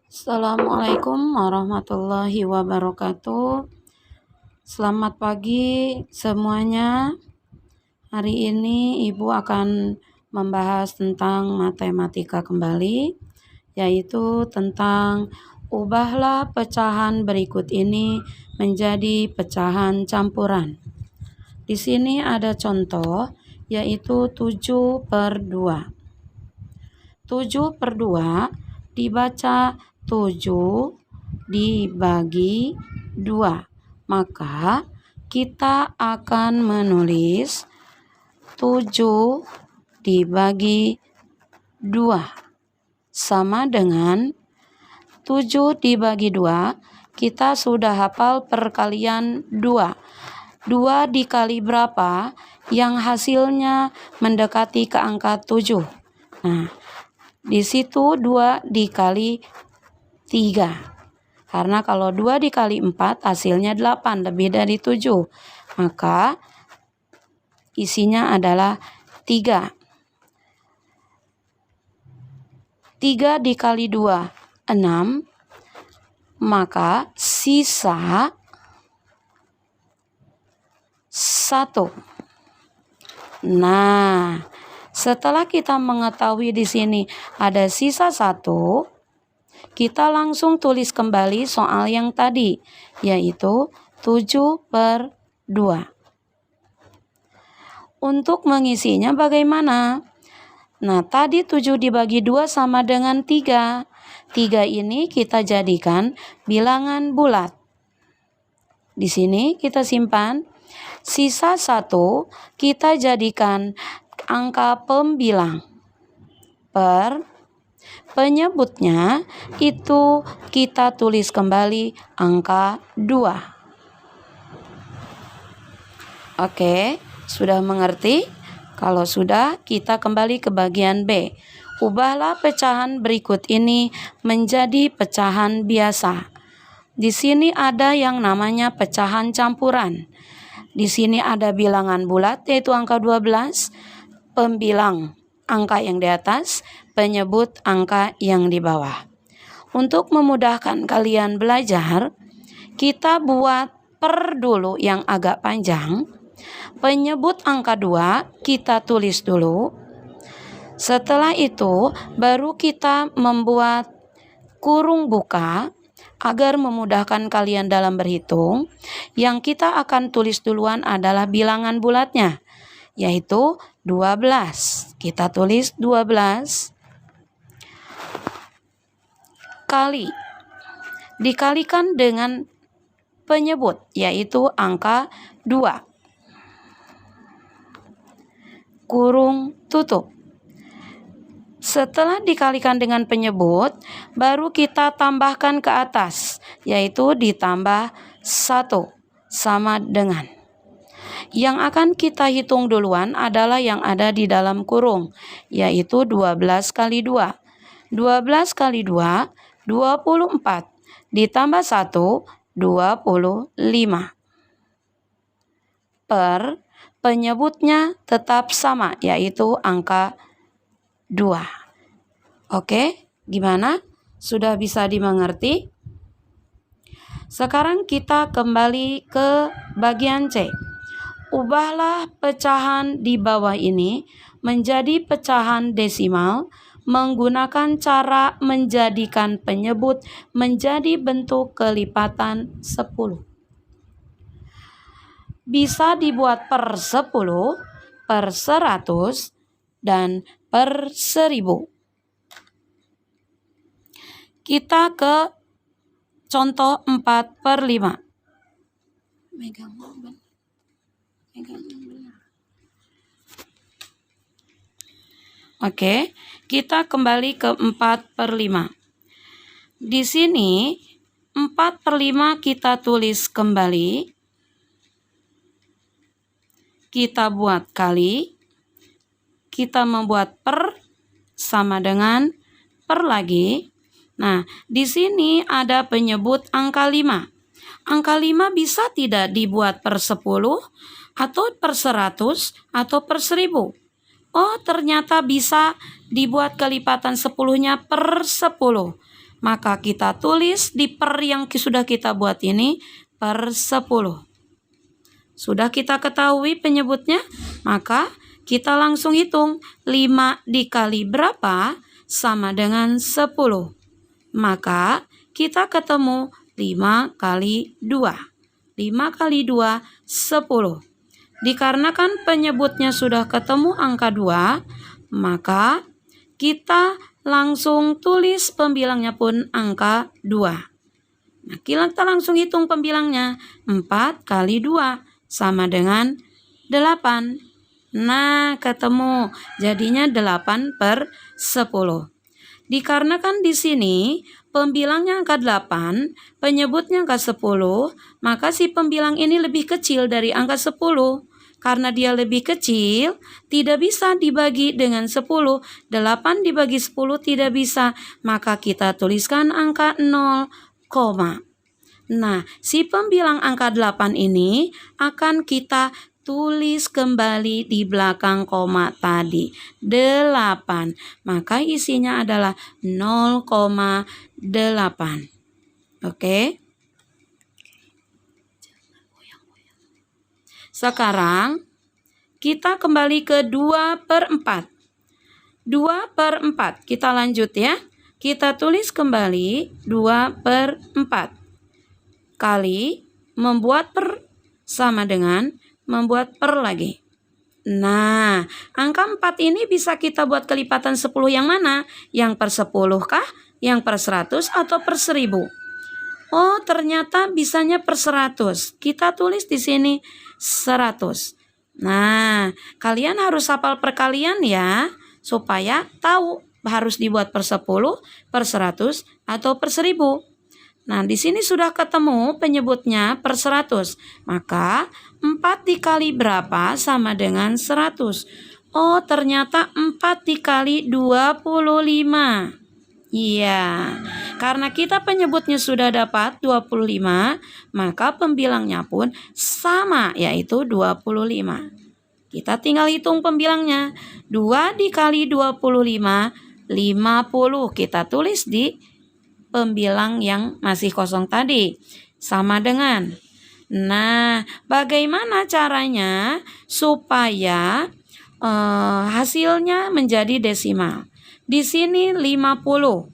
Assalamualaikum warahmatullahi wabarakatuh. Selamat pagi semuanya. Hari ini Ibu akan membahas tentang matematika kembali, yaitu tentang ubahlah pecahan berikut ini menjadi pecahan campuran. Di sini ada contoh, yaitu 7/2. 7/2 dibaca 7 dibagi 2. Maka kita akan menulis 7 dibagi 2 sama dengan 7 dibagi 2. Kita sudah hafal perkalian 2. 2 dikali berapa yang hasilnya mendekati ke angka 7. Nah, di situ 2 dikali 3. Karena kalau 2 dikali 4 hasilnya 8, lebih dari 7. Maka isinya adalah 3. 3 dikali 2, 6. Maka sisa 1. Nah, setelah kita mengetahui di sini ada sisa 1, kita langsung tulis kembali soal yang tadi, yaitu 7/2. Untuk mengisinya bagaimana? Nah, tadi 7 dibagi 2 sama dengan 3. 3 ini kita jadikan bilangan bulat. Di sini kita simpan. Sisa 1 kita jadikan angka pembilang. Penyebutnya itu kita tulis kembali angka 2. Oke, sudah mengerti? Kalau sudah, kita kembali ke bagian B. Ubahlah pecahan berikut ini menjadi pecahan biasa. Di sini ada yang namanya pecahan campuran. Di sini ada bilangan bulat, yaitu angka 12, pembilang angka yang di atas, penyebut angka yang di bawah. Untuk memudahkan kalian belajar, kita buat per dulu yang agak panjang. Penyebut angka 2 kita tulis dulu. Setelah itu baru kita membuat kurung buka agar memudahkan kalian dalam berhitung. Yang kita akan tulis duluan adalah bilangan bulatnya, yaitu 12. Kita tulis 12 kali dikalikan dengan penyebut, yaitu angka 2. Kurung tutup. Setelah dikalikan dengan penyebut, baru kita tambahkan ke atas, yaitu ditambah 1 sama dengan. Yang akan kita hitung duluan adalah yang ada di dalam kurung, yaitu 12 kali 2. 12 kali 2, 24. Ditambah 1, 25. Penyebutnya tetap sama, yaitu angka 2. Oke, gimana? Sudah bisa dimengerti? Sekarang kita kembali ke bagian C. Ubahlah pecahan di bawah ini menjadi pecahan desimal menggunakan cara menjadikan penyebut menjadi bentuk kelipatan 10. Bisa dibuat per 10, per 100, dan per 1000. Kita ke contoh 4/5. Oke, kita kembali ke 4/5. Di sini 4/5 kita tulis kembali. Kita buat kali. Kita membuat per sama dengan per lagi. Nah, di sini ada penyebut angka 5. Angka 5 bisa tidak dibuat per 10 atau per 100 atau per 1000. Oh, ternyata bisa dibuat kelipatan 10-nya per 10. maka kita tulis di per yang sudah kita buat ini per 10. Sudah kita ketahui penyebutnya, maka kita langsung hitung 5 dikali berapa sama dengan 10. Maka kita ketemu 5 kali 2. 5 kali 2, 10. Dikarenakan penyebutnya sudah ketemu angka 2, maka kita langsung tulis pembilangnya pun angka 2. Nah, kita langsung hitung pembilangnya. 4 kali 2 sama dengan 8. Nah, ketemu. Jadinya 8 per 10. Dikarenakan di sini pembilangnya angka 8, penyebutnya angka 10, maka si pembilang ini lebih kecil dari angka 10. Karena dia lebih kecil, tidak bisa dibagi dengan 10. 8 dibagi 10 tidak bisa, maka kita tuliskan angka 0, Nah, si pembilang angka 8 ini akan kita tulis kembali di belakang koma tadi. 8. Maka isinya adalah 0,8. Oke. Sekarang kita kembali ke 2 per 4. 2 per 4. Kita lanjut ya. Kita tulis kembali 2 per 4. Kali membuat per sama dengan membuat per lagi. Nah, angka 4 ini bisa kita buat kelipatan 10 yang mana? Yang per 10 kah? Yang per 100 atau per 1000? Oh, ternyata bisanya per 100. Kita tulis di sini 100. Nah, kalian harus hafal perkalian ya, supaya tahu harus dibuat per 10, per 100, atau per 1000. Nah, di sini sudah ketemu penyebutnya per 100. Maka 4 dikali berapa sama dengan 100. Oh, ternyata 4 dikali 25. Iya, karena kita penyebutnya sudah dapat 25, maka pembilangnya pun sama, yaitu 25. Kita tinggal hitung pembilangnya. 2 dikali 25, 50. Kita tulis di pembilang yang masih kosong tadi. Sama dengan. Nah, bagaimana caranya supaya hasilnya menjadi desimal? Di sini 50.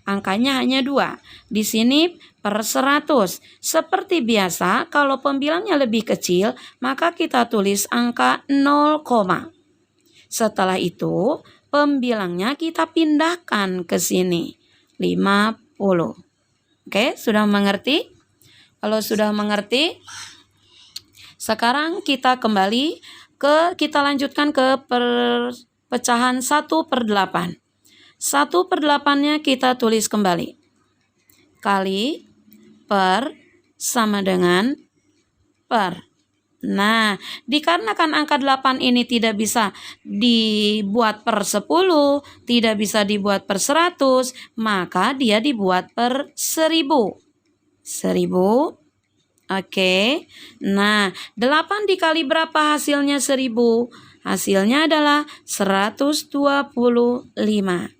Angkanya hanya 2. Di sini per 100. Seperti biasa, kalau pembilangnya lebih kecil, maka kita tulis angka 0, setelah itu, pembilangnya kita pindahkan ke sini. 50. Oke, sudah mengerti? Kalau sudah mengerti, sekarang kita kembali kita lanjutkan ke pecahan 1 per 8. 1 per 8-nya kita tulis kembali. Kali per sama dengan per. Nah, dikarenakan angka 8 ini tidak bisa dibuat per 10, tidak bisa dibuat per 100, maka dia dibuat per 1000. 1000. Oke. Nah, 8 dikali berapa hasilnya 1000? Hasilnya adalah 125.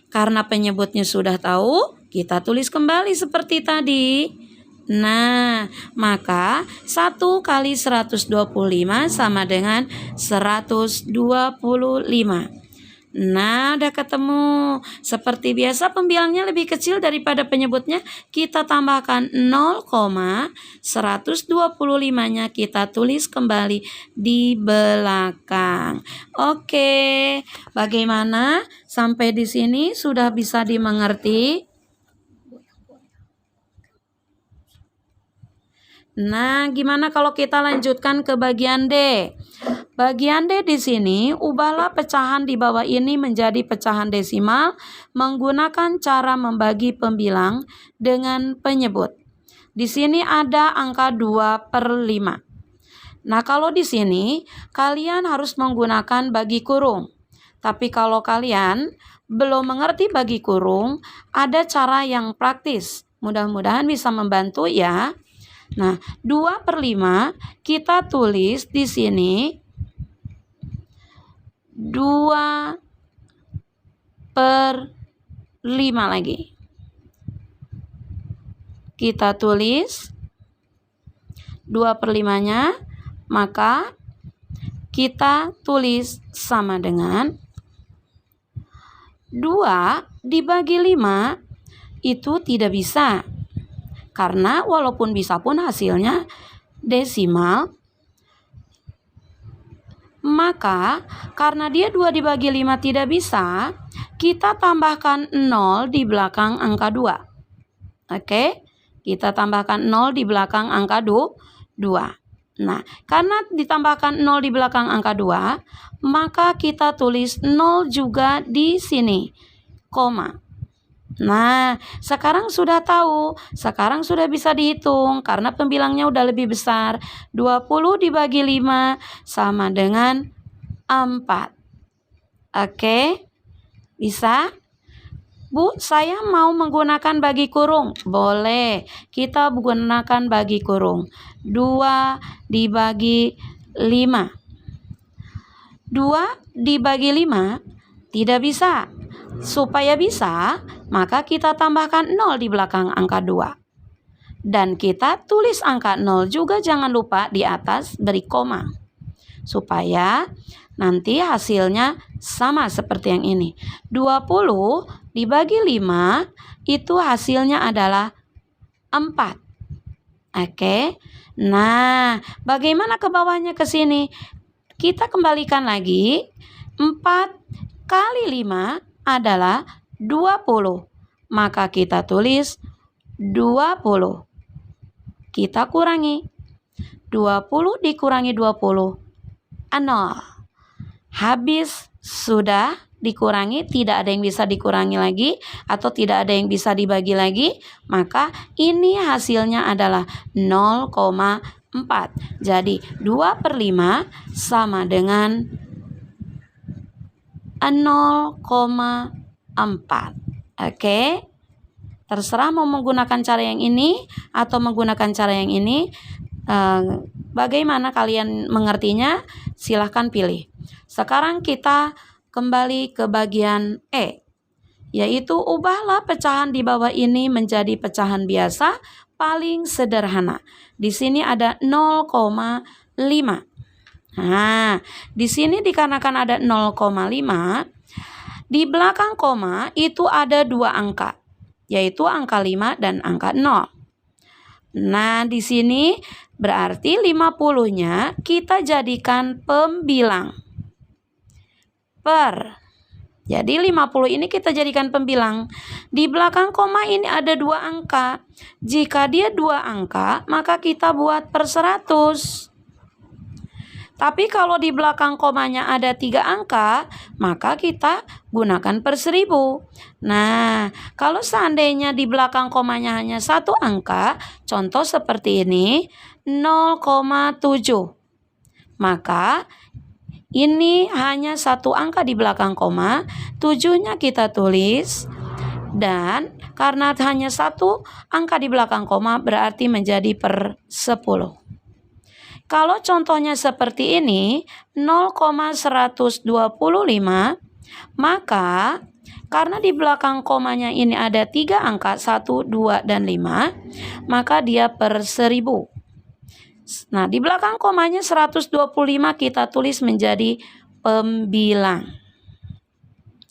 Karena penyebutnya sudah tahu, kita tulis kembali seperti tadi. Nah, maka 1 kali 125 sama dengan 125. Nah, udah ketemu. Seperti biasa pembilangnya lebih kecil daripada penyebutnya. Kita tambahkan 0, 125-nya kita tulis kembali di belakang. Oke, bagaimana? Sampai di sini sudah bisa dimengerti? Nah, gimana kalau kita lanjutkan ke bagian D? Bagian D di sini, ubahlah pecahan di bawah ini menjadi pecahan desimal menggunakan cara membagi pembilang dengan penyebut. Di sini ada angka 2 per 5. Nah, kalau di sini kalian harus menggunakan bagi kurung. Tapi kalau kalian belum mengerti bagi kurung, ada cara yang praktis. Mudah-mudahan bisa membantu ya. Nah, 2 per 5 kita tulis di sini 2 per 5 lagi. kita tulis 2/5-nya, maka kita tulis sama dengan 2 dibagi 5 itu tidak bisa. Karena walaupun bisa pun hasilnya desimal. Maka karena dia 2 dibagi 5 tidak bisa, kita tambahkan 0 di belakang angka 2. Oke, kita tambahkan 0 di belakang angka 2. Nah, karena ditambahkan 0 di belakang angka 2, maka kita tulis 0 juga di sini, koma. Nah, sekarang sudah tahu, sekarang sudah bisa dihitung karena pembilangnya udah lebih besar. 20 dibagi 5 sama dengan 4. Oke, bisa? Bu, saya mau menggunakan bagi kurung. Boleh, kita gunakan bagi kurung. 2 dibagi 5. 2 dibagi 5 tidak bisa. Supaya bisa, maka kita tambahkan 0 di belakang angka 2. Dan kita tulis angka 0 juga, jangan lupa di atas beri koma. Supaya nanti hasilnya sama seperti yang ini. 20 dibagi 5 itu hasilnya adalah 4. Oke. Nah, bagaimana ke bawahnya ke sini? Kita kembalikan lagi. 4 kali 5 adalah 20. Maka kita tulis 20. Kita kurangi. 20 dikurangi 20. 0. Habis, sudah dikurangi, tidak ada yang bisa dikurangi lagi atau tidak ada yang bisa dibagi lagi, maka ini hasilnya adalah 0,4. Jadi 2/5 sama dengan 0,4. Oke, terserah mau menggunakan cara yang ini atau menggunakan cara yang ini. Bagaimana kalian mengertinya? Silahkan pilih. Sekarang kita kembali ke bagian E, yaitu ubahlah pecahan di bawah ini menjadi pecahan biasa paling sederhana. Di sini ada 0,5. Nah, di sini dikarenakan ada 0,5, di belakang koma itu ada 2 angka, yaitu angka 5 dan angka 0. Nah, di sini berarti 50-nya kita jadikan pembilang. Jadi 50 ini kita jadikan pembilang. Di belakang koma ini ada 2 angka. Jika dia 2 angka, maka kita buat per 100. Tapi kalau di belakang komanya ada 3 angka, maka kita gunakan per 1000. Nah, kalau seandainya di belakang komanya hanya 1 angka, contoh seperti ini, 0,7. Maka ini hanya 1 angka di belakang koma, 7-nya kita tulis. Dan karena hanya 1 angka di belakang koma, berarti menjadi per 10. Kalau contohnya seperti ini, 0,125, maka karena di belakang komanya ini ada 3 angka, 1, 2, dan 5, maka dia per 1000. Nah, di belakang komanya 125 kita tulis menjadi pembilang.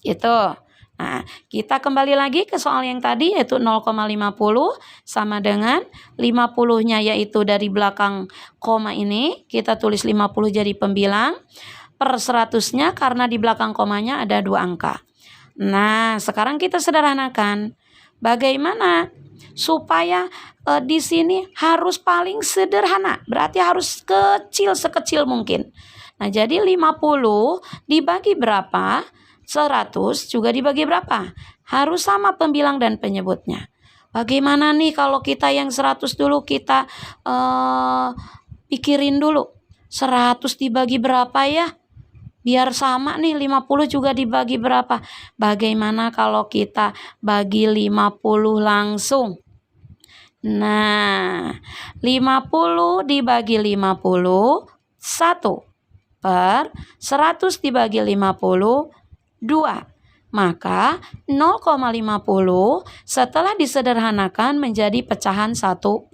Itu. Nah, kita kembali lagi ke soal yang tadi, yaitu 0,50 sama dengan 50-nya, yaitu dari belakang koma ini kita tulis 50 jadi pembilang, per 100-nya karena di belakang komanya ada 2 angka. Nah, sekarang kita sederhanakan. Bagaimana supaya di sini harus paling sederhana, berarti harus kecil sekecil mungkin. Nah, jadi 50 dibagi berapa? 100 juga dibagi berapa? Harus sama pembilang dan penyebutnya. Bagaimana nih kalau kita yang 100 dulu kita pikirin dulu. 100 dibagi berapa ya? Biar sama nih, 50 juga dibagi berapa? Bagaimana kalau kita bagi 50 langsung? Nah, 50 dibagi 50, 1 per 100 dibagi 50, 2. maka 0,50 setelah disederhanakan menjadi pecahan 1/2.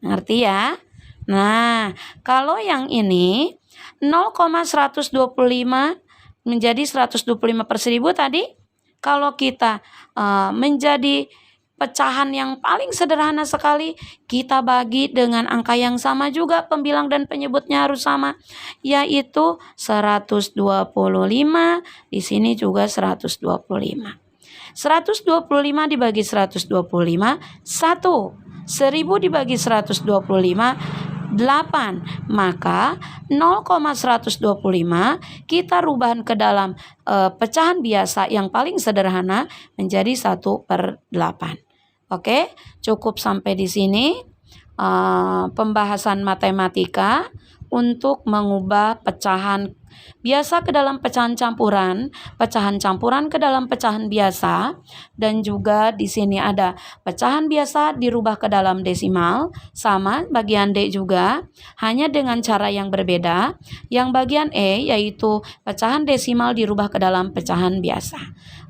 Ngerti ya? Nah, kalau yang ini 0,125 menjadi 125/1000 tadi, kalau kita menjadi pecahan yang paling sederhana sekali, kita bagi dengan angka yang sama juga, pembilang dan penyebutnya harus sama, yaitu 125, di sini juga 125. 125 dibagi 125, 1. 1000 dibagi 125, 8. Maka 0,125 kita rubah ke dalam pecahan biasa yang paling sederhana menjadi 1/8. Oke, cukup sampai di sini pembahasan matematika untuk mengubah pecahan biasa ke dalam pecahan campuran ke dalam pecahan biasa, dan juga di sini ada pecahan biasa dirubah ke dalam desimal, sama bagian D juga, hanya dengan cara yang berbeda. Yang bagian E yaitu pecahan desimal dirubah ke dalam pecahan biasa.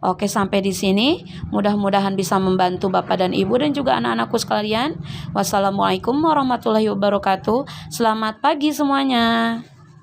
Oke, sampai di sini mudah-mudahan bisa membantu Bapak dan Ibu dan juga anak-anakku sekalian. Wassalamualaikum warahmatullahi wabarakatuh. Selamat pagi semuanya.